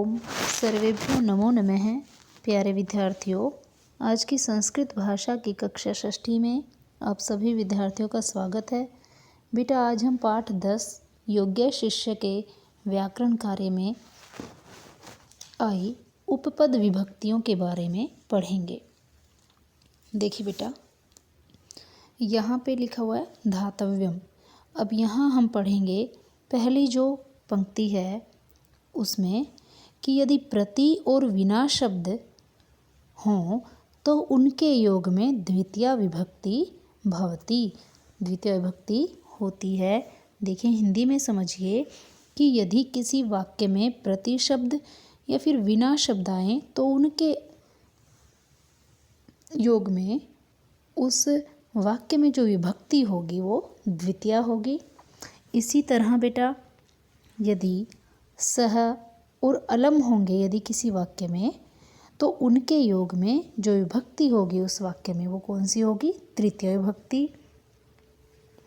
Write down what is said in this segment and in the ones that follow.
ओम सर्वेभ्यो नमो नमः। प्यारे विद्यार्थियों, आज की संस्कृत भाषा की कक्षा षष्ठी में आप सभी विद्यार्थियों का स्वागत है। बेटा, आज हम पाठ 10 योग्य शिष्य के व्याकरण कार्य में आई उपपद विभक्तियों के बारे में पढ़ेंगे। देखिए बेटा, यहाँ पे लिखा हुआ है धातव्यम। अब यहाँ हम पढ़ेंगे पहली जो पंक्ति है उसमें कि यदि प्रति और विना शब्द हों तो उनके योग में द्वितीया विभक्ति भवति। द्वितीय विभक्ति होती है। देखिए, हिंदी में समझिए कि यदि किसी वाक्य में प्रति शब्द या फिर विना शब्द आए तो उनके योग में उस वाक्य में जो विभक्ति होगी वो द्वितीया होगी। इसी तरह बेटा, यदि सह और अलम होंगे यदि किसी वाक्य में तो उनके योग में जो विभक्ति होगी उस वाक्य में वो कौन सी होगी? तृतीय विभक्ति।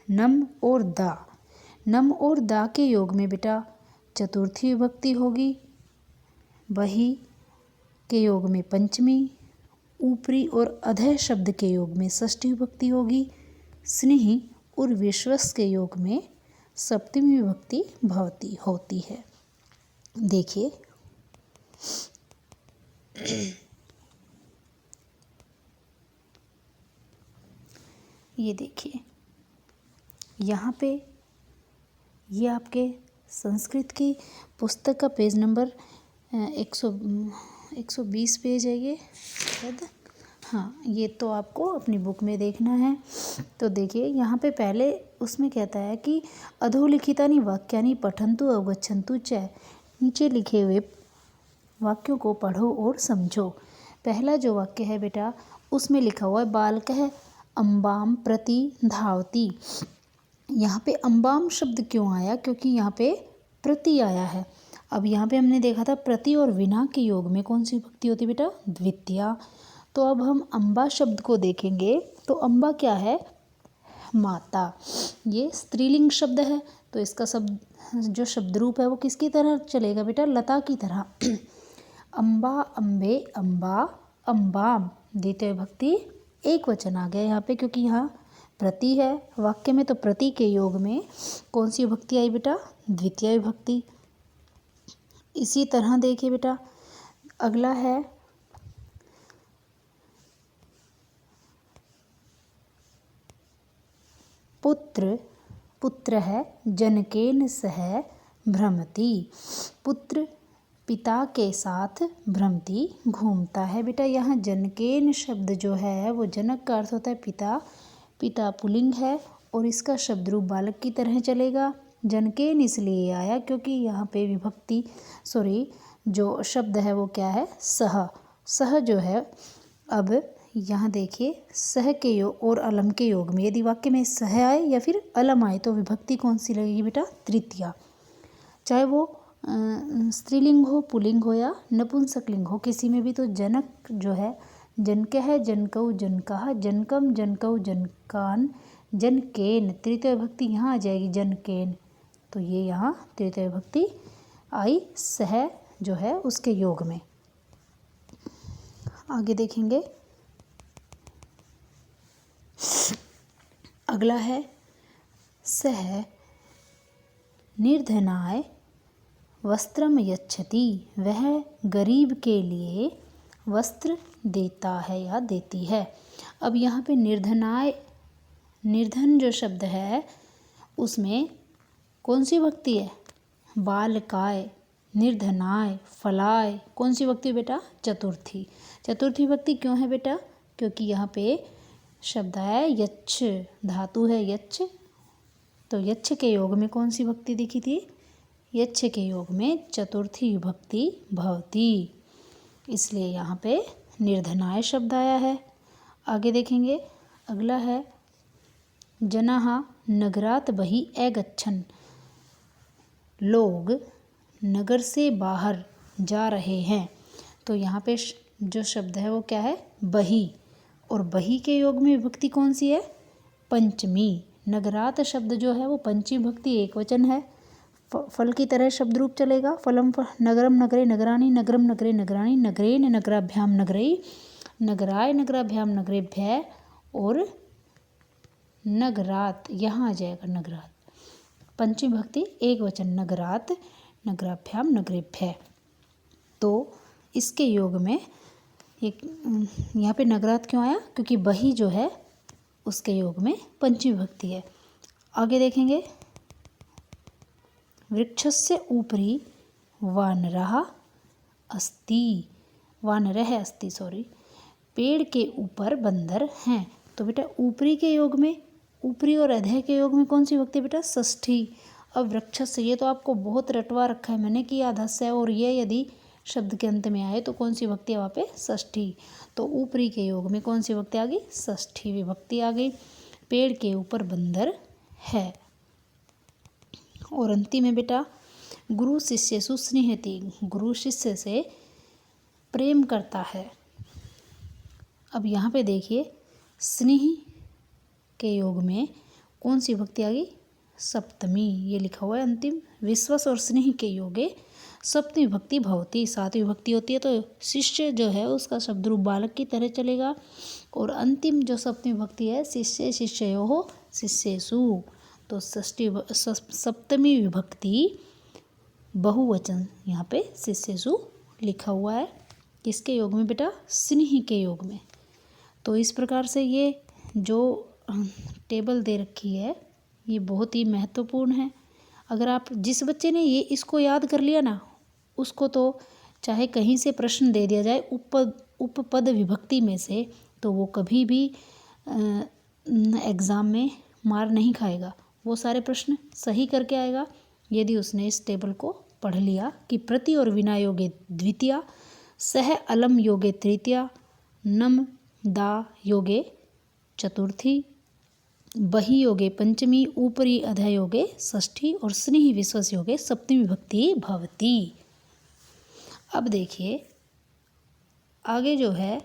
नम और दा के योग में बेटा चतुर्थी विभक्ति होगी। बही के योग में पंचमी। ऊपरी और अधः शब्द के योग में षष्ठी विभक्ति होगी। स्नेही और विश्वस के योग में सप्तमी विभक्ति भवती होती है। देखिए, ये देखिए यहाँ पे ये आपके संस्कृत की पुस्तक का पेज नंबर 120 पेज है ये शायद। हाँ, ये तो आपको अपनी बुक में देखना है। तो देखिए, यहाँ पे पहले उसमें कहता है कि अधोलिखितानि वाक्यानि पठन्तु अवगच्छन्तु च। नीचे लिखे हुए वाक्यों को पढ़ो और समझो। पहला जो वाक्य है बेटा उसमें लिखा हुआ है बालकः अम्बाम प्रति धावति। यहाँ पे अम्बाम शब्द क्यों आया? क्योंकि यहाँ पे प्रति आया है। अब यहाँ पे हमने देखा था प्रति और विना के योग में कौन सी विभक्ति होती बेटा? द्वितीया। तो अब हम अम्बा शब्द को देखेंगे तो अम्बा क्या है? माता। ये स्त्रीलिंग शब्द है तो इसका शब्द जो शब्द रूप है वो किसकी तरह चलेगा बेटा? लता की तरह। अम्बा, अम्बे, अम्बा, अम्बाम। द्वितीय विभक्ति एक वचन आ गया यहाँ पे क्योंकि यहाँ प्रति है वाक्य में। तो प्रति के योग में कौन सी विभक्ति आई बेटा? द्वितीय विभक्ति। इसी तरह देखिए बेटा, अगला है पुत्र। पुत्र है जनकेन सह भ्रमति। पुत्र पिता के साथ भ्रमति घूमता है। बेटा, यहाँ जनकेन शब्द जो है वो जनक का अर्थ होता है पिता। पिता पुल्लिंग है और इसका शब्द रूप बालक की तरह चलेगा। जनकेन इसलिए आया क्योंकि यहाँ पे विभक्ति जो शब्द है वो क्या है? सह। सह जो है, अब यहाँ देखिए सह के योग और अलम के योग में यदि वाक्य में सह आए या फिर अलम आए तो विभक्ति कौन सी लगेगी बेटा? तृतीया। चाहे वो स्त्रीलिंग हो, पुल्लिंग हो या नपुंसकलिंग हो, किसी में भी। तो जनक जो है जनक है, जनकौ, जनकः, जनकम, जनकौ, जनकान, जनकेन। तृतीय विभक्ति यहाँ आ जाएगी जनकेन। तो ये यहाँ तृतीय विभक्ति आई सह जो है उसके योग में। आगे देखेंगे, अगला है सह निर्धनाय वस्त्रम यच्छति। वह गरीब के लिए वस्त्र देता है या देती है। अब यहाँ पे निर्धनाय, निर्धन जो शब्द है उसमें कौन सी विभक्ति है? बालकाय, निर्धनाय, फलाय। कौन सी विभक्ति बेटा? चतुर्थी। चतुर्थी विभक्ति क्यों है बेटा? क्योंकि यहाँ पे शब्द है यच्छ, धातु है यच्छ। तो यच्छ के योग में कौन सी विभक्ति दिखी थी? यच्छ के योग में चतुर्थी विभक्ति भवति, इसलिए यहाँ पे निर्धनाय शब्द आया है। आगे देखेंगे, अगला है जनाः नगरात् बहिः अगच्छन्। लोग नगर से बाहर जा रहे हैं। तो यहाँ पे जो शब्द है वो क्या है? बही। और बही के योग में विभक्ति कौन सी है? पंचमी। नगरात शब्द जो है वो पंचमी विभक्ति एक वचन है। फल की तरह शब्द रूप चलेगा। फलम नगरम नगरे नगराणी, नगरम नगरे नगराणी, नगरेन नगराभ्याम नगरई, नगराय नगराभ्याम नगरेभ्य और नगरात, यहाँ आ जाएगा नगरात। पंचमी भक्ति एक वचन, नगरात नगराभ्याम नगरेभ्य। तो इसके योग में एक यहाँ पे नगरात क्यों आया, क्योंकि बही जो है उसके योग में पंचमी भक्ति है। आगे देखेंगे, वृक्षस्य ऊपरी वानरः अस्ति, वानरः अस्ति सॉरी, पेड़ के ऊपर बंदर हैं। तो बेटा ऊपरी के योग में, ऊपरी और अधः के योग में कौन सी भक्ति बेटा, षष्ठी। अब वृक्षस्य, ये तो आपको बहुत रटवा रखा है मैंने कि आधस्य और ये यदि शब्द के अंत में आए तो कौन सी भक्ति है वहाँ पे, षष्ठी। तो ऊपरी के योग में कौन सी भक्ति आ गई, षष्ठी विभक्ति आ गई। पेड़ के ऊपर बंदर है। और अंतिम में बेटा, गुरु शिष्य सुस्नेहति, गुरु शिष्य से प्रेम करता है। अब यहाँ पे देखिए, स्नेह के योग में कौन सी भक्ति आ गई, सप्तमी, ये लिखा हुआ है अंतिम। विश्वास और स्नेह के योगे सप्तमी भक्ति भवती, सातवीं भक्ति होती है। तो शिष्य जो है उसका शब्द रूप बालक की तरह चलेगा। और अंतिम जो सप्तमी भक्ति है, शिष्य शिष्ययोः शिष्येषु, तो सप्तमी विभक्ति बहुवचन यहाँ पे शिष्येषु लिखा हुआ है। किसके योग में बेटा, स्नेह के योग में। तो इस प्रकार से ये जो टेबल दे रखी है ये बहुत ही महत्वपूर्ण है। अगर आप, जिस बच्चे ने ये इसको याद कर लिया ना, उसको तो चाहे कहीं से प्रश्न दे दिया जाए उपपद विभक्ति में से, तो वो कभी भी एग्ज़ाम में मार नहीं खाएगा। वो सारे प्रश्न सही करके आएगा यदि उसने इस टेबल को पढ़ लिया कि प्रति और विना योगे द्वितीया, सह अलम योगे तृतीया, नम दा योगे चतुर्थी, बही योगे पंचमी, ऊपरी अधः योगे षष्ठी और स्नेह विश्वास योगे सप्तमी विभक्ति भवती। अब देखिए आगे जो है,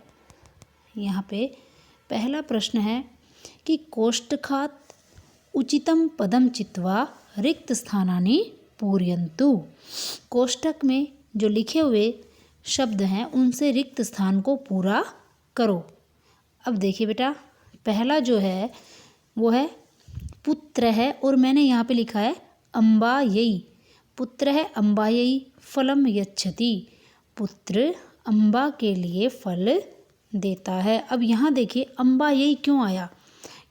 यहाँ पे पहला प्रश्न है कि कोष्ठकात् उचितम पदम चित्वा रिक्त स्थानानि पूरयन्तु। कोष्ठक में जो लिखे हुए शब्द हैं उनसे रिक्त स्थान को पूरा करो। अब देखिए बेटा, पहला जो है वो है पुत्र है, और मैंने यहाँ पे लिखा है अम्बायै। पुत्र है अम्बायै फलम यच्छति, पुत्र अम्बा के लिए फल देता है। अब यहाँ देखिए अम्बायै क्यों आया,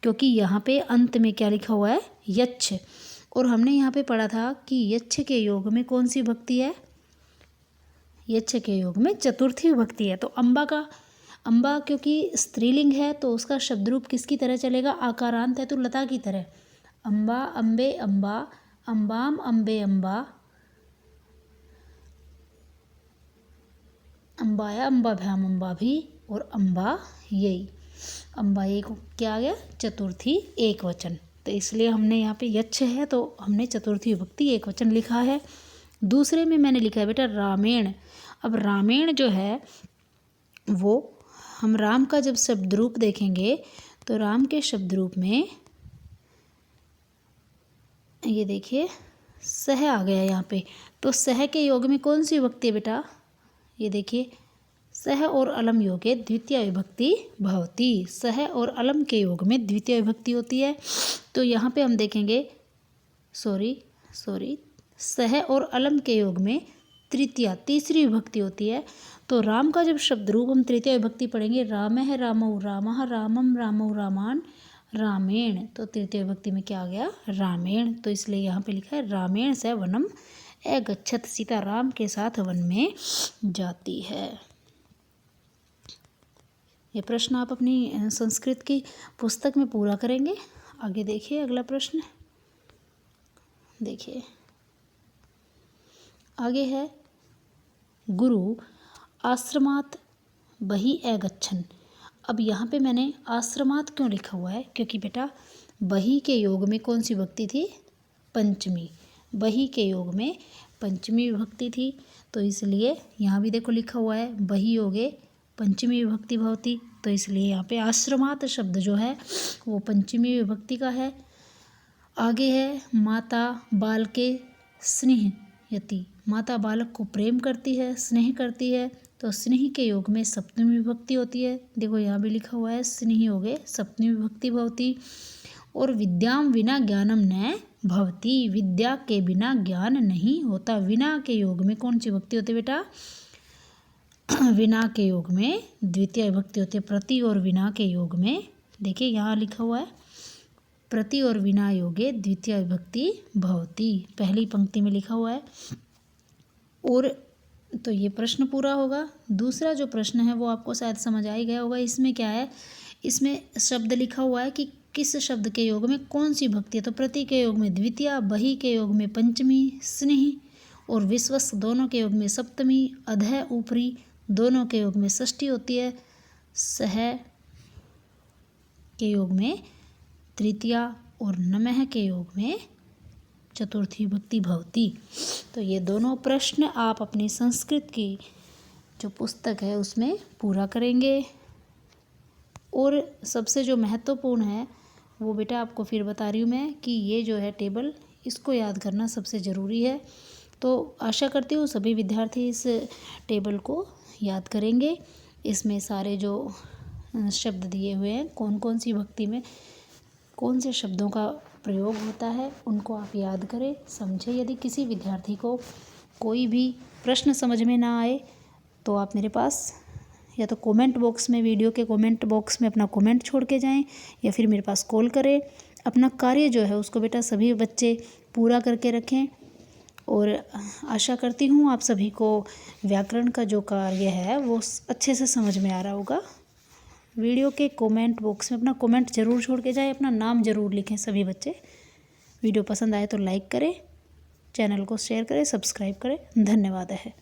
क्योंकि यहाँ पे अंत में क्या लिखा हुआ है, यच्छ। और हमने यहाँ पे पढ़ा था कि यच्छ के योग में कौन सी भक्ति है, यच्छ के योग में चतुर्थी भक्ति है। तो अम्बा क्योंकि स्त्रीलिंग है तो उसका शब्द रूप किसकी तरह चलेगा, आकारांत है तो लता की तरह। अम्बा अम्बे अम्बा, अम्बाम अम्बे अम्बा, अम्बाया अम्बाभ्याम अम्बाभी और अम्बा यही। अम्बा ये को क्या आ गया, चतुर्थी एक वचन। तो इसलिए हमने यहाँ पे यच्छ है तो हमने चतुर्थी विभक्ति एक वचन लिखा है। दूसरे में मैंने लिखा है बेटा रामेण। अब रामेण जो है वो, हम राम का जब शब्द रूप देखेंगे तो राम के शब्द रूप में ये देखिए सह आ गया यहाँ पे। तो सह के योग में कौन सी विभक्ति है बेटा, ये देखिए सह और अलम योगे द्वितीय विभक्ति भवती। सह और अलम के योग में द्वितीय विभक्ति होती है। तो यहाँ पे हम देखेंगे सह और अलम के योग में तृतीया, तीसरी विभक्ति होती है। तो राम का जब शब्द रूप हम तृतीय विभक्ति पढ़ेंगे, राम है रामौ रामः, रामम रामौ रामान, रामेण। तो तृतीय विभक्ति में क्या आ गया, रामेण। तो इसलिए यहाँ पे लिखा है रामेण से वनम अगच्छत, सीता राम के साथ वन में जाती है। ये प्रश्न आप अपनी संस्कृत की पुस्तक में पूरा करेंगे। आगे देखिए अगला प्रश्न, देखिए आगे है गुरु आश्रमात् बहिः अगच्छन्। अब यहाँ पे मैंने आश्रमात् क्यों लिखा हुआ है, क्योंकि बेटा बही के योग में कौन सी विभक्ति थी, पंचमी। बही के योग में पंचमी विभक्ति थी, तो इसलिए यहाँ भी देखो लिखा हुआ है बही योगे पंचमी विभक्ति भवती। तो इसलिए यहाँ पे आश्रमात् शब्द जो है वो पंचमी विभक्ति का है। आगे है माता बालके स्नेहयति, माता बालक को प्रेम करती है, स्नेह करती है, तो स्नेह के योग में सप्तमी विभक्ति होती है। देखो यहाँ भी लिखा हुआ है स्नेह योगे सप्तमी विभक्ति भवती। और विद्याम विना ज्ञानम न भवती, विद्या के बिना ज्ञान नहीं होता। विना के योग में कौन सी विभक्ति होती है बेटा? विना के योग में द्वितीय विभक्ति होती है। प्रति और विना के योग में, देखिए यहाँ लिखा हुआ है प्रति और विना योगे द्वितीय विभक्ति भवती, पहली पंक्ति में लिखा हुआ है। और तो ये प्रश्न पूरा होगा। दूसरा जो प्रश्न है वो आपको शायद समझ आ ही गया होगा। इसमें क्या है, इसमें शब्द लिखा हुआ है कि किस शब्द के योग में कौन सी भक्ति है। तो प्रति के योग में द्वितीय, बहि के योग में पंचमी, स्नेह और विश्वस्त दोनों के योग में सप्तमी, अधः ऊपरी दोनों के योग में षष्ठी होती है, सह के योग में तृतीया और नमः के योग में चतुर्थी विभक्ति भवती। तो ये दोनों प्रश्न आप अपनी संस्कृत की जो पुस्तक है उसमें पूरा करेंगे। और सबसे जो महत्वपूर्ण है वो बेटा आपको फिर बता रही हूँ मैं कि ये जो है टेबल, इसको याद करना सबसे ज़रूरी है। तो आशा करती हूँ सभी विद्यार्थी इस टेबल को याद करेंगे। इसमें सारे जो शब्द दिए हुए हैं, कौन कौन सी भक्ति में कौन से शब्दों का प्रयोग होता है, उनको आप याद करें, समझें। यदि किसी विद्यार्थी को कोई भी प्रश्न समझ में ना आए तो आप मेरे पास या तो कमेंट बॉक्स में, वीडियो के कमेंट बॉक्स में अपना कमेंट छोड़ के जाएं, या फिर मेरे पास कॉल करें। अपना कार्य जो है उसको बेटा सभी बच्चे पूरा करके रखें। और आशा करती हूँ आप सभी को व्याकरण का जो कार्य है वो अच्छे से समझ में आ रहा होगा। वीडियो के कमेंट बॉक्स में अपना कमेंट ज़रूर छोड़ के जाएं, अपना नाम ज़रूर लिखें सभी बच्चे। वीडियो पसंद आए तो लाइक करें, चैनल को शेयर करें, सब्सक्राइब करें। धन्यवाद है।